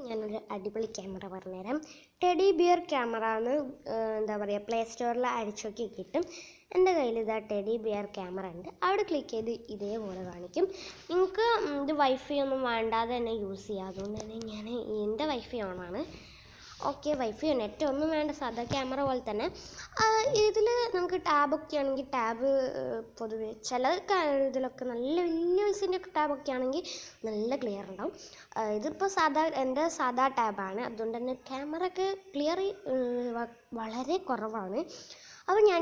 ഞാനൊരു അടിപൊളി ക്യാമറ പറഞ്ഞുതരാം. ടെഡി ബിയർ ക്യാമറ എന്ന് എന്താ പറയുക, പ്ലേ സ്റ്റോറിൽ അടിച്ചു നോക്കി കിട്ടും. എൻ്റെ കയ്യിൽ ഇതാ ടെഡി ബിയർ ക്യാമറ ഉണ്ട്. അവിടെ ക്ലിക്ക് ചെയ്ത് ഇതേപോലെ കാണിക്കും. നിങ്ങൾക്ക് ഇത് വൈഫൈ ഒന്നും വേണ്ടാതെ തന്നെ യൂസ് ചെയ്യാം. അതുകൊണ്ട് തന്നെ ഞാൻ എൻ്റെ വൈഫൈ ഓണാണ്. ഓക്കെ, വൈഫൈ നെറ്റ് ഒന്നും വേണ്ട, സാധാ ക്യാമറ പോലെ തന്നെ. ഇതിൽ നമുക്ക് ടാബൊക്കെ ആണെങ്കിൽ ടാബ് പൊതുവെ ചില ഇതിലൊക്കെ നല്ല വലിയ വയസ്സിൻ്റെ ഒക്കെ ടാബൊക്കെ ആണെങ്കിൽ നല്ല ക്ലിയർ ഉണ്ടാവും. ഇതിപ്പോൾ എൻ്റെ സാധാ ടാബാണ്, അതുകൊണ്ട് തന്നെ ക്യാമറ ഒക്കെ ക്ലിയർ വളരെ കുറവാണ്. അപ്പോൾ ഞാൻ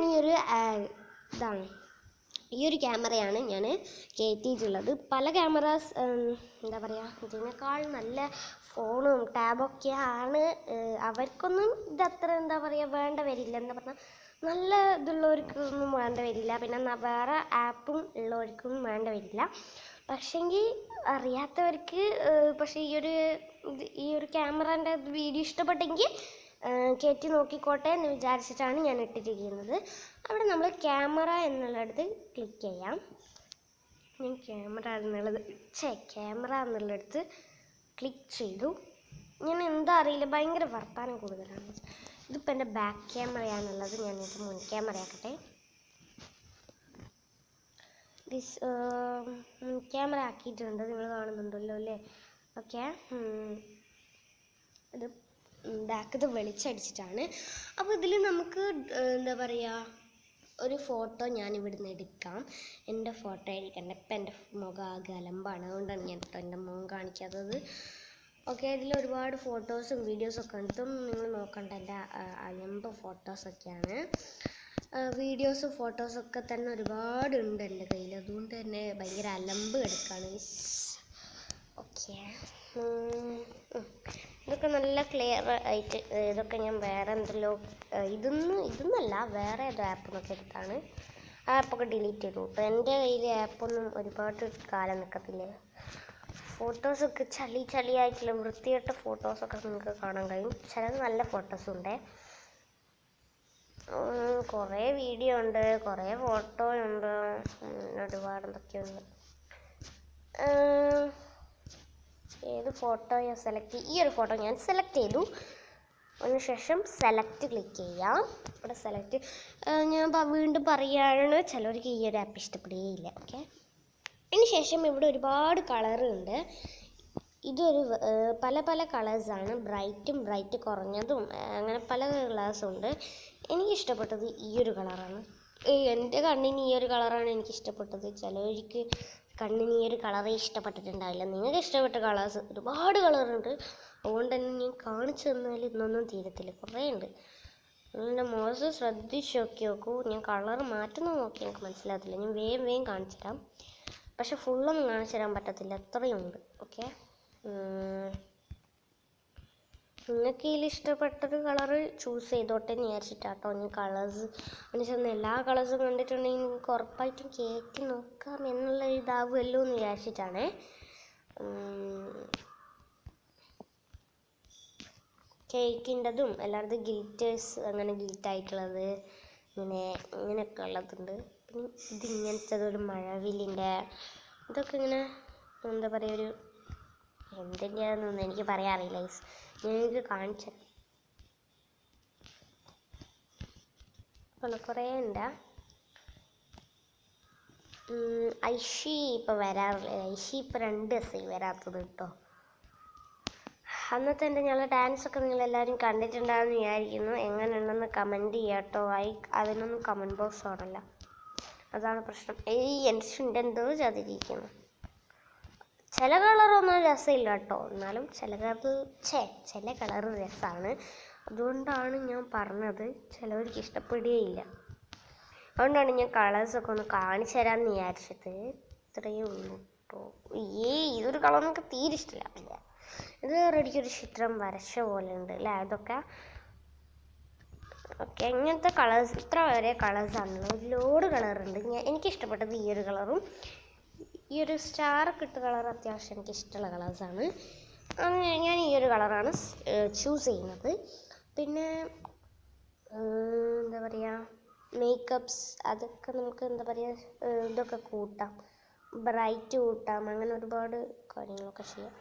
ഈ ഒരു ക്യാമറയാണ് ഞാൻ കയറ്റിയിട്ടുള്ളത്. പല ക്യാമറാസ് എന്താ പറയുക, ഇതിനേക്കാൾ നല്ല ഫോണും ടാബൊക്കെയാണ്. അവർക്കൊന്നും ഇതത്ര എന്താ പറയുക വേണ്ട വരില്ല. എന്താ പറഞ്ഞാൽ നല്ല ഇതുള്ളവർക്കൊന്നും വേണ്ട വരില്ല, പിന്നെ വേറെ ആപ്പും ഉള്ളവർക്കും വേണ്ട വരില്ല. പക്ഷെങ്കിൽ അറിയാത്തവർക്ക് പക്ഷേ ഈ ഒരു ക്യാമറേൻ്റെ വീഡിയോ ഇഷ്ടപ്പെട്ടെങ്കിൽ കയറ്റി നോക്കിക്കോട്ടെ എന്ന് വിചാരിച്ചിട്ടാണ് ഞാൻ ഇട്ടിരിക്കുന്നത്. അവിടെ നമ്മൾ ക്യാമറ എന്നുള്ളിടത്ത് ക്ലിക്ക് ചെയ്യാം. ഞാൻ ക്യാമറ എന്നുള്ളിടത്ത് ക്ലിക്ക് ചെയ്തു. ഞാൻ എന്താ അറിയില്ല, ഭയങ്കര വർത്താനം കൂടുതലാണ്. ഇതിപ്പോൾ എൻ്റെ ബാക്ക് ക്യാമറയാണുള്ളത്, ഞാനിത് മുൻ ക്യാമറ ആക്കട്ടെ. മുൻ ക്യാമറ ആക്കിയിട്ടുണ്ട്, നിങ്ങൾ കാണുന്നുണ്ടല്ലോ അല്ലേ? ഓക്കെ, ഇത് ബാക്കത് വെളിച്ചടിച്ചിട്ടാണ്. അപ്പോൾ ഇതിൽ നമുക്ക് എന്താ പറയുക, ഒരു ഫോട്ടോ ഞാൻ ഇവിടുന്ന് എടുക്കാം. എൻ്റെ ഫോട്ടോ എടുക്കണ്ട, ഇപ്പം എൻ്റെ മുഖം ആകെ അലമ്പാണ്, അതുകൊണ്ടാണ് ഞാൻ ഇപ്പോൾ എൻ്റെ മുഖം കാണിക്കാത്തത്. ഓക്കെ, ഇതിൽ ഒരുപാട് ഫോട്ടോസും വീഡിയോസൊക്കെ ഉണ്ട്. ഇതൊന്നും നിങ്ങൾ നോക്കണ്ട, എൻ്റെ അലമ്പ് ഫോട്ടോസൊക്കെയാണ്. വീഡിയോസും ഫോട്ടോസൊക്കെ തന്നെ ഒരുപാടുണ്ട് എൻ്റെ കയ്യിൽ, അതുകൊണ്ട് തന്നെ ഭയങ്കര അലമ്പ് കിടക്കാണ്. ഓക്കെ, ഇതൊക്കെ നല്ല ക്ലിയർ ആയിട്ട്, ഇതൊക്കെ ഞാൻ വേറെ എന്തെല്ലോ ഇതൊന്നല്ല, വേറെ ഏതോ ആപ്പ് എന്നൊക്കെ എടുത്താണ്. ആ ആപ്പൊക്കെ ഡിലീറ്റ് ചെയ്തു. ഇപ്പോൾ എൻ്റെ കയ്യിൽ ആപ്പൊന്നും ഒരുപാട് കാലം നിൽക്കത്തില്ലേ. ഫോട്ടോസൊക്കെ ചളിയായിട്ടുള്ള വൃത്തികെട്ട ഫോട്ടോസൊക്കെ നിങ്ങൾക്ക് കാണാൻ കഴിയും. ചിലത് നല്ല ഫോട്ടോസുണ്ട്, കുറേ വീഡിയോ ഉണ്ട്, കുറേ ഫോട്ടോ ഉണ്ട്, ഒരുപാട് എന്തൊക്കെയുണ്ട്. ഏത് ഫോട്ടോ ഞാൻ സെലക്ട് ചെയ്യും? ഈ ഒരു ഫോട്ടോ ഞാൻ സെലക്ട് ചെയ്തു. അതിനുശേഷം സെലക്ട് ക്ലിക്ക് ചെയ്യാം. ഇവിടെ സെലക്ട് ഞാൻ വീണ്ടും പറയുകയാണ്, ചിലവർക്ക് ഈ ഒരു ആപ്പ് ഇഷ്ടപ്പെടുകയില്ല. ഓക്കെ, അതിന് ശേഷം ഇവിടെ ഒരുപാട് കളറുണ്ട്. ഇതൊരു പല കളേഴ്സാണ്, ബ്രൈറ്റ് കുറഞ്ഞതും അങ്ങനെ പല കളേഴ്സുണ്ട്. എനിക്കിഷ്ടപ്പെട്ടത് ഈ ഒരു കളറാണ്. എൻ്റെ കണ്ണിന് ഈ ഒരു കളറാണ് എനിക്കിഷ്ടപ്പെട്ടത്. ചിലവർക്ക് കണ്ണിന് ഈ ഒരു കളറേ ഇഷ്ടപ്പെട്ടിട്ടുണ്ടാവില്ല. നിങ്ങൾക്ക് ഇഷ്ടപ്പെട്ട കളേഴ്സ് ഒരുപാട് കളറുണ്ട്, അതുകൊണ്ട് തന്നെ ഞാൻ കാണിച്ചു തന്നാൽ ഇന്നൊന്നും തീരത്തില്ല, കുറേ ഉണ്ട്. നിങ്ങളുടെ മോശം ശ്രദ്ധിച്ച് നോക്കൂ. ഞാൻ കളർ മാറ്റുന്നത് നോക്കി എനിക്ക് മനസ്സിലാകത്തില്ല. ഞാൻ വേഗം കാണിച്ചു തരാം, പക്ഷെ ഫുള്ളൊന്നും കാണിച്ചു തരാൻ പറ്റത്തില്ല, അത്രയുണ്ട്. ഓക്കെ, നിങ്ങൾക്ക് ഇതിൽ ഇഷ്ടപ്പെട്ടൊരു കളറ് ചൂസ് ചെയ്തോട്ടെ എന്ന് വിചാരിച്ചിട്ടാട്ടോ ഞാൻ കളേഴ്സ് എന്ന് എല്ലാ കളേഴ്സും കണ്ടിട്ടുണ്ടെങ്കിൽ നിങ്ങൾക്ക് ഉറപ്പായിട്ടും കയറ്റി നോക്കാം എന്നുള്ള ഇതാവുമല്ലോ എന്ന് വിചാരിച്ചിട്ടാണ്. കേക്കിൻ്റെതും എല്ലായിടത്തും ഗിൽറ്റേഴ്സ്, അങ്ങനെ ഗിൽറ്റായിട്ടുള്ളത് ഇങ്ങനെയൊക്കെ ഉള്ളതുണ്ട്. പിന്നെ ഇതിങ്ങനത്തതൊരു മഴവില്ലിൻ്റെ ഇതൊക്കെ ഇങ്ങനെ എന്താ പറയുക, ഒരു എന്തിൻ്റെയാണെന്നൊന്നും എനിക്ക് പറയാൻ അറിയില്ല. ഞാൻ കാണിച്ചു കുറേ ഉണ്ട്. ഐഷി ഇപ്പോൾ വരാറില്ല, ഐഷി ഇപ്പോൾ 2 ദിവസമായി വരാത്തത് കേട്ടോ. അന്നത്തെ എൻ്റെ ഞങ്ങളുടെ ഡാൻസൊക്കെ നിങ്ങളെല്ലാവരും കണ്ടിട്ടുണ്ടാകുമെന്ന് വിചാരിക്കുന്നു. എങ്ങനെയുണ്ടെന്ന് കമൻറ്റ് ചെയ്യാം കേട്ടോ. അതിനൊന്നും കമൻറ്റ് ബോക്സ് ഓടല്ല, അതാണ് പ്രശ്നം. എൻ്റെ ചുണ്ടെന്തോ ചതിരിക്കുന്നു. ചില കളറൊന്നും രസമില്ല കേട്ടോ, എന്നാലും ചില കളറ് രസമാണ്. അതുകൊണ്ടാണ് ഞാൻ പറഞ്ഞത്, ചിലവർക്ക് ഇഷ്ടപ്പെടുകയില്ല. അതുകൊണ്ടാണ് ഞാൻ കളേഴ്സൊക്കെ ഒന്ന് കാണിച്ചു തരാമെന്ന് വിചാരിച്ചത്. ഇത്രയേ ഉള്ളൂ കേട്ടോ. ഇതൊരു കളർ നമുക്ക് തീരെ ഇഷ്ടമില്ല. ഇത് റെഡിക്കൊരു ചിത്രം വരച്ച പോലെ ഉണ്ട് അല്ലേ ഇതൊക്കെ. ഓക്കെ, ഇങ്ങനത്തെ കളേഴ്സ് ഇത്ര വരെ കളേഴ്സാണല്ലോ, ഒരു ലോഡ് കളറുണ്ട്. എനിക്കിഷ്ടപ്പെട്ടത് ഈ ഒരു കളറും ഈ ഒരു സ്റ്റാറൊക്കെ ഇട്ട കളർ അത്യാവശ്യം എനിക്കിഷ്ടമുള്ള കളേഴ്സാണ്. ഞാൻ ഈ ഒരു കളറാണ് ചൂസ് ചെയ്യുന്നത്. പിന്നെ എന്താ പറയുക, മേക്കപ്സ് അതൊക്കെ നമുക്ക് എന്താ പറയുക, ഇതൊക്കെ കൂട്ടാം, ബ്രൈറ്റ് കൂട്ടാം, അങ്ങനെ ഒരുപാട് കാര്യങ്ങളൊക്കെ ചെയ്യാം.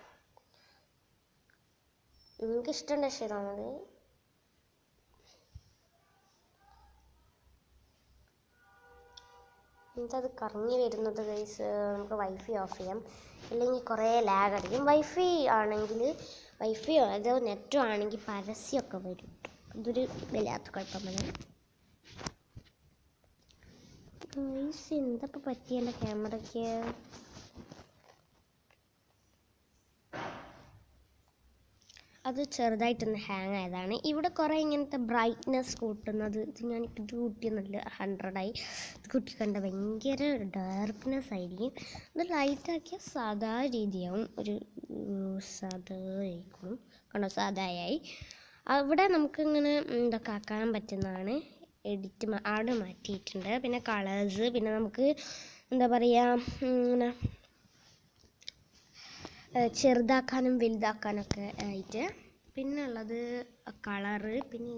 നിങ്ങൾക്ക് ഇഷ്ടമുള്ള ചെയ്താൽ മതി. അത് കറങ്ങി വരുന്നത് ഗൈസ്, നമുക്ക് വൈഫൈ ഓഫ് ചെയ്യാം, ഇല്ലെങ്കിൽ കുറേ ലാഗ് അടിക്കും. വൈഫൈയോ അതോ നെറ്റോ ആണെങ്കിൽ പരസ്യമൊക്കെ വരും. അതൊരു വല്ലാത്ത കുഴപ്പമില്ല ഗൈസ്. എന്താ പറ്റിയ എൻ്റെ ക്യാമറയ്ക്ക്? അത് ചെറുതായിട്ടൊന്ന് ഹാങ് ആയതാണ്. ഇവിടെ കുറേ ഇങ്ങനത്തെ ബ്രൈറ്റ്നെസ് കൂട്ടുന്നത്, ഇത് ഞാനിപ്പോൾ ഇത് കൂട്ടിയൊന്നുമില്ല, 100ആയി. ഇത് കൂട്ടിക്കണ്ട ഭയങ്കര ഡാർക്ക്നെസ് ആയിരിക്കും. ഇത് ലൈറ്റാക്കിയാൽ സാധാ രീതിയാവും, ഒരു സാധാ ആയിക്കോളും. കണ്ടോ, സാധായായി. അവിടെ നമുക്കിങ്ങനെ ഇതൊക്കെ ആക്കാൻ പറ്റുന്നതാണ്. എഡിറ്റ് അവിടെ മാറ്റിയിട്ടുണ്ട്. പിന്നെ കളേഴ്സ്, പിന്നെ നമുക്ക് എന്താ പറയുക, ഇങ്ങനെ ചെറുതാക്കാനും വലുതാക്കാനൊക്കെ ആയിട്ട്. പിന്നെ ഉള്ളത് കളറ്. പിന്നെ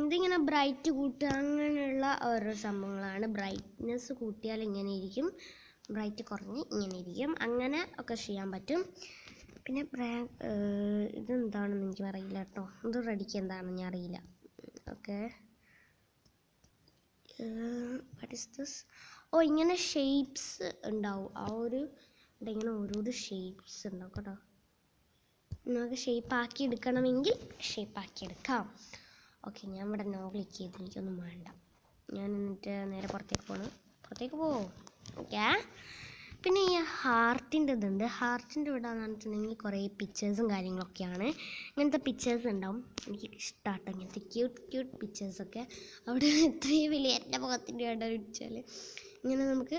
ഇതിങ്ങനെ ബ്രൈറ്റ് കൂട്ടുക, അങ്ങനെയുള്ള ഓരോ സംഭവങ്ങളാണ്. ബ്രൈറ്റ്നെസ് കൂട്ടിയാൽ ഇങ്ങനെ ഇരിക്കും, ബ്രൈറ്റ് കുറഞ്ഞ് ഇങ്ങനെ ഇരിക്കും, അങ്ങനെ ഒക്കെ ചെയ്യാൻ പറ്റും. പിന്നെ ഇതെന്താണെന്ന് എനിക്ക് അറിയില്ല കേട്ടോ, ഇത് റെഡിക്ക് എന്താണെന്ന് ഞാൻ അറിയില്ല. Okay, what is this? ഓ, ഇങ്ങനെ ഷേപ്സ് ഉണ്ടാവും. ഇങ്ങനെ ഓരോരോ ഷേപ്സ് ഉണ്ടാവും കേട്ടോ. നമുക്ക് ഷേപ്പാക്കി എടുക്കണമെങ്കിൽ ഷേപ്പാക്കി എടുക്കാം. ഓക്കെ, ഞാൻ ഇവിടെ നോ ക്ലിക്ക് ചെയ്ത്, എനിക്കൊന്നും വേണ്ട. ഞാൻ എന്നിട്ട് നേരെ പുറത്തേക്ക് പോവും. ഓക്കെ, പിന്നെ ഈ ഹാർട്ടിൻ്റെ ഇതുണ്ട്. ഹാർട്ടിൻ്റെ ഇവിടെ എന്ന് പറഞ്ഞിട്ടുണ്ടെങ്കിൽ കുറേ പിക്ചേഴ്സും കാര്യങ്ങളൊക്കെയാണ്. ഇങ്ങനത്തെ പിക്ചേഴ്സ് ഉണ്ടാവും. എനിക്ക് ഇഷ്ടമാട്ടോ ഇങ്ങനത്തെ ക്യൂട്ട് പിക്ചേഴ്സൊക്കെ. അവിടെ എത്രയും വലിയ എൻ്റെ മുഖത്തിൻ്റെ ഇട വെച്ചാൽ ഇങ്ങനെ നമുക്ക്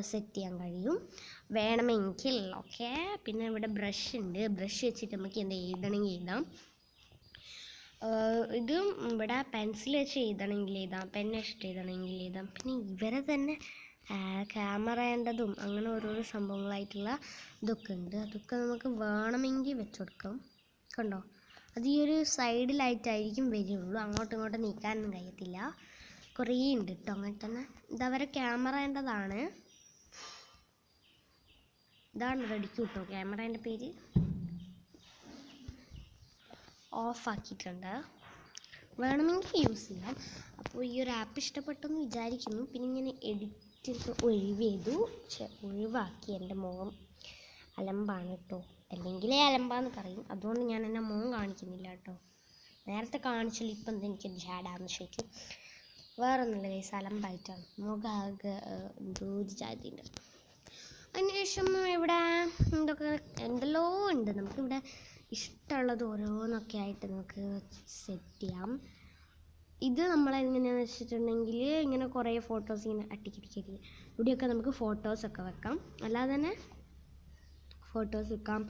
സെറ്റ് ചെയ്യാൻ കഴിയും വേണമെങ്കിൽ. ഓക്കെ, പിന്നെ ഇവിടെ ബ്രഷ് ഉണ്ട്. ബ്രഷ് വെച്ചിട്ട് നമുക്ക് എന്താ എഴുതണമെങ്കിൽ എഴുതാം. ഇതും ഇവിടെ പെൻസിൽ വെച്ച് എഴുതണമെങ്കിൽ എഴുതാം, പെൻ വെച്ചിട്ട് എഴുതണമെങ്കിൽ എഴുതാം. പിന്നെ ഇവരെ തന്നെ ക്യാമറേൻ്റെതും അങ്ങനെ ഓരോരോ സംഭവങ്ങളായിട്ടുള്ള ഇതൊക്കെ ഉണ്ട്. അതൊക്കെ നമുക്ക് വേണമെങ്കിൽ വെച്ച് കൊടുക്കാം. കണ്ടോ, അത് ഈ ഒരു സൈഡിലായിട്ടായിരിക്കും വരുള്ളൂ, അങ്ങോട്ടും ഇങ്ങോട്ടും നീക്കാനൊന്നും കഴിയത്തില്ല. കുറേ ഉണ്ട് കേട്ടോ അങ്ങനെ തന്നെ. ഇതവരെ ക്യാമറേൻ്റെതാണ്. ഇതാണ് റെഡിക്ക് കിട്ടോ ക്യാമറേൻ്റെ പേര്. ഓഫ് ആക്കിയിട്ടുണ്ട്, വേണമെങ്കിൽ യൂസ് ചെയ്യാം. അപ്പോൾ ഈ ഒരു ആപ്പ് ഇഷ്ടപ്പെട്ടെന്ന് വിചാരിക്കുന്നു. പിന്നെ ഇങ്ങനെ എഡിറ്റ് ഒഴിവാക്കി. എൻ്റെ മുഖം അലമ്പാണ് കേട്ടോ, അല്ലെങ്കിലേ അലമ്പാന്ന് പറയും. അതുകൊണ്ട് ഞാൻ എൻ്റെ മുഖം കാണിക്കുന്നില്ല കേട്ടോ. നേരത്തെ കാണിച്ചാൽ ഇപ്പം എന്താ എനിക്ക് ജാടാന്ന് ശരിക്കും. വേറെ ഒന്നുമില്ല കൈസ്, അലമ്പായിട്ടാണ് മുഖം ആകെ എന്തോ ജാതിയുണ്ട്. അതിനുശേഷം ഇവിടെ എന്തെല്ലോ ഉണ്ട്. നമുക്കിവിടെ ഇഷ്ടമുള്ളത് ഓരോന്നൊക്കെ ആയിട്ട് നമുക്ക് സെറ്റ് ചെയ്യാം. ഇത് നമ്മളെങ്ങനെയാണെന്ന് വെച്ചിട്ടുണ്ടെങ്കിൽ ഇങ്ങനെ കുറേ ഫോട്ടോസ് ഇങ്ങനെ അട്ടിക്കിരിക്കരുത്. ഇവിടെയൊക്കെ നമുക്ക് ഫോട്ടോസൊക്കെ വെക്കാം. അല്ലാതെ തന്നെ ഫോട്ടോസ് വെക്കാം,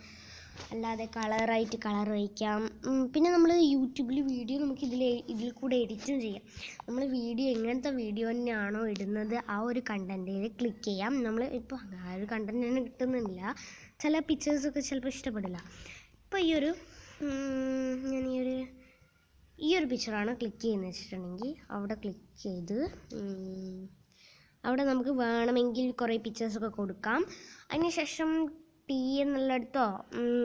അല്ലാതെ കളറായിട്ട് കളർ വയ്ക്കാം. പിന്നെ നമ്മൾ യൂട്യൂബിൽ വീഡിയോ നമുക്ക് ഇതിൽ കൂടെ എഡിറ്റും ചെയ്യാം. നമ്മൾ വീഡിയോ എങ്ങനത്തെ വീഡിയോ തന്നെയാണോ ഇടുന്നത് ആ ഒരു കണ്ടൻറ്റിൽ ക്ലിക്ക് ചെയ്യാം. നമ്മൾ ഇപ്പോൾ ആ ഒരു കണ്ടൻറ്റ് തന്നെ കിട്ടുന്നില്ല, ചില പിക്ചേഴ്സൊക്കെ ചിലപ്പോൾ ഇഷ്ടപ്പെടില്ല. ഇപ്പോൾ ഞാൻ ഈ ഒരു പിക്ചറാണ് ക്ലിക്ക് ചെയ്യുന്നത് വെച്ചിട്ടുണ്ടെങ്കിൽ അവിടെ ക്ലിക്ക് ചെയ്ത് അവിടെ നമുക്ക് വേണമെങ്കിൽ കുറേ പിക്ചേഴ്സൊക്കെ കൊടുക്കാം. അതിനുശേഷം P എന്നുള്ളിടത്തോ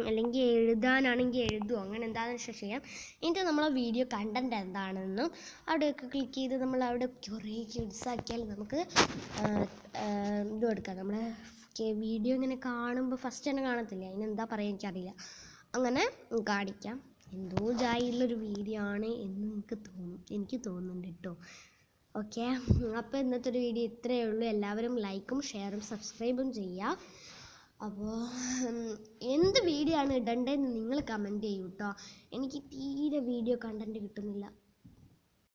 അല്ലെങ്കിൽ എഴുതാനാണെങ്കിൽ എഴുതുമോ, അങ്ങനെ എന്താണെന്ന് വെച്ചാൽ ചെയ്യാം. എന്നിട്ട് നമ്മളെ വീഡിയോ കണ്ടൻറ്റ് എന്താണെന്നും അവിടെയൊക്കെ ക്ലിക്ക് ചെയ്ത് നമ്മൾ അവിടെ കുറേ ക്യൂട്ട്സ് ആക്കിയാൽ നമുക്ക് ഇത് കൊടുക്കാം. നമ്മളെ വീഡിയോ ഇങ്ങനെ കാണുമ്പോൾ ഫസ്റ്റ് തന്നെ കാണത്തില്ല, അതിനെന്താ പറയുക എനിക്കറിയില്ല, അങ്ങനെ കാണിക്കാം. എന്തോ ജായിയുള്ളൊരു വീഡിയോ ആണ് എന്ന് എനിക്ക് തോന്നുന്നുണ്ട് കേട്ടോ. ഓക്കെ, അപ്പോൾ ഇന്നത്തെ ഒരു വീഡിയോ ഇത്രയേ ഉള്ളൂ. എല്ലാവരും ലൈക്കും ഷെയറും സബ്സ്ക്രൈബും ചെയ്യുക. അപ്പോൾ എന്ത് വീഡിയോ ആണ് ഇടേണ്ടതെന്ന് നിങ്ങൾ കമൻറ്റ് ചെയ്യൂ കേട്ടോ. എനിക്ക് തീരെ വീഡിയോ കണ്ടൻറ്റ് കിട്ടുന്നില്ല.